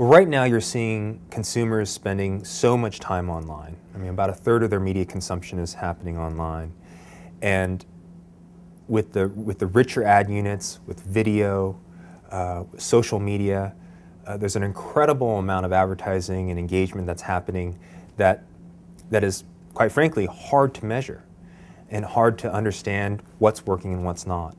Well, right now you're seeing consumers spending so much time online. I mean, about a third of their media consumption is happening online. And with the richer ad units, with video, social media, there's an incredible amount of advertising and engagement that's happening that is, quite frankly, hard to measure and hard to understand what's working and what's not.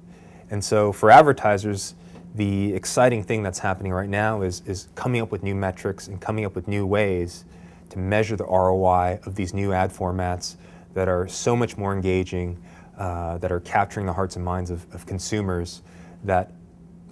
And so for advertisers, the exciting thing that's happening right now is coming up with new metrics and coming up with new ways to measure the ROI of these new ad formats that are so much more engaging, that are capturing the hearts and minds of consumers that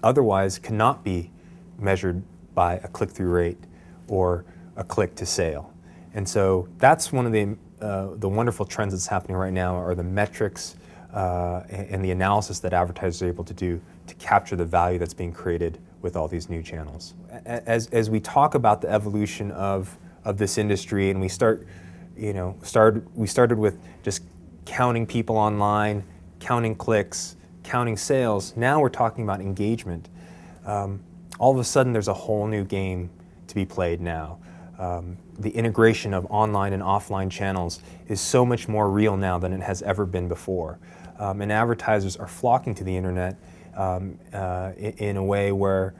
otherwise cannot be measured by a click-through rate or a click to sale. And so that's one of the wonderful trends that's happening right now are the metrics and the analysis that advertisers are able to do to capture the value that's being created with all these new channels. As we talk about the evolution of this industry, and we started with just counting people online, counting clicks, counting sales. Now we're talking about engagement. All of a sudden there's a whole new game to be played now. The integration of online and offline channels is so much more real now than it has ever been before. And advertisers are flocking to the internet in a way where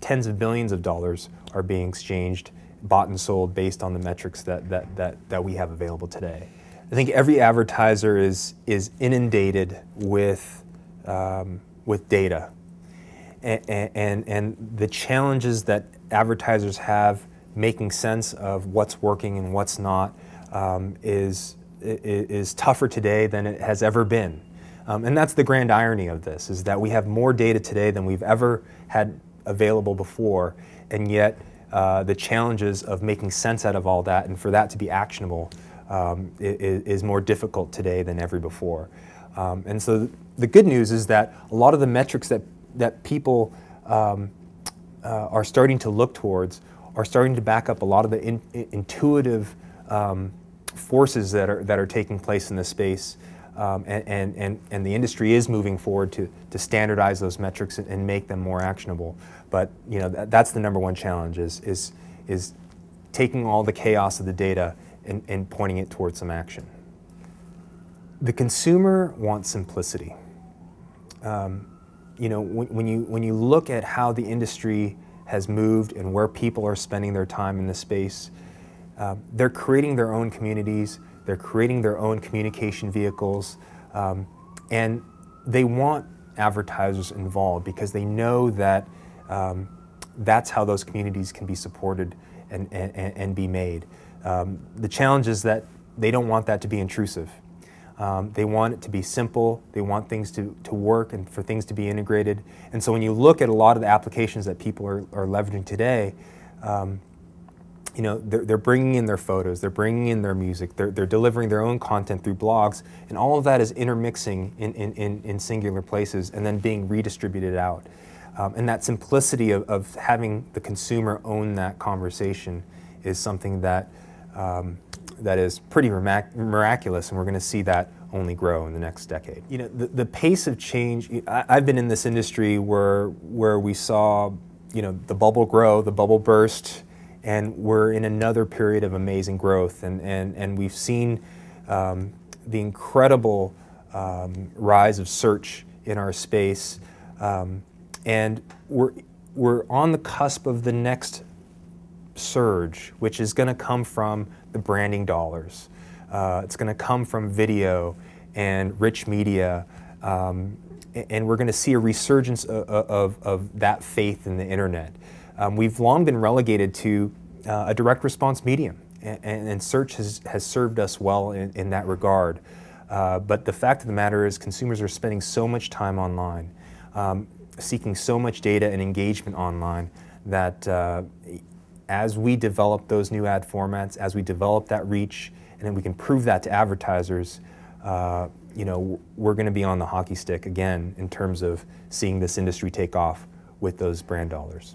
tens of billions of dollars are being exchanged, bought and sold based on the metrics that we have available today. I think every advertiser is inundated with data, and the challenges that advertisers have making sense of what's working and what's not is tougher today than it has ever been. And that's the grand irony of this, is that we have more data today than we've ever had available before, and yet the challenges of making sense out of all that and for that to be actionable is more difficult today than ever before. And so the good news is that a lot of the metrics that people are starting to look towards are starting to back up a lot of the intuitive forces that are taking place in this space, and the industry is moving forward to standardize those metrics and make them more actionable. But that's the number one challenge is taking all the chaos of the data and pointing it towards some action. The consumer wants simplicity. When you look at how the industry has moved and where people are spending their time in this space, they're creating their own communities, they're creating their own communication vehicles, and they want advertisers involved because they know that that's how those communities can be supported and be made. The challenge is that they don't want that to be intrusive. They want it to be simple, they want things to work and for things to be integrated. And so when you look at a lot of the applications that people are leveraging today, they're bringing in their photos, they're bringing in their music, they're delivering their own content through blogs, and all of that is intermixing in singular places and then being redistributed out. And that simplicity of having the consumer own that conversation is something that is pretty miraculous, and we're going to see that only grow in the next decade. The pace of change, I've been in this industry where we saw the bubble grow, the bubble burst, and we're in another period of amazing growth, and we've seen the incredible rise of search in our space, and we're on the cusp of the next surge, which is going to come from the branding dollars. It's going to come from video and rich media, and we're going to see a resurgence of that faith in the internet. We've long been relegated to a direct response medium, and search has served us well in that regard. But the fact of the matter is consumers are spending so much time online, seeking so much data and engagement online that as we develop those new ad formats, as we develop that reach, and then we can prove that to advertisers, we're going to be on the hockey stick again in terms of seeing this industry take off with those brand dollars.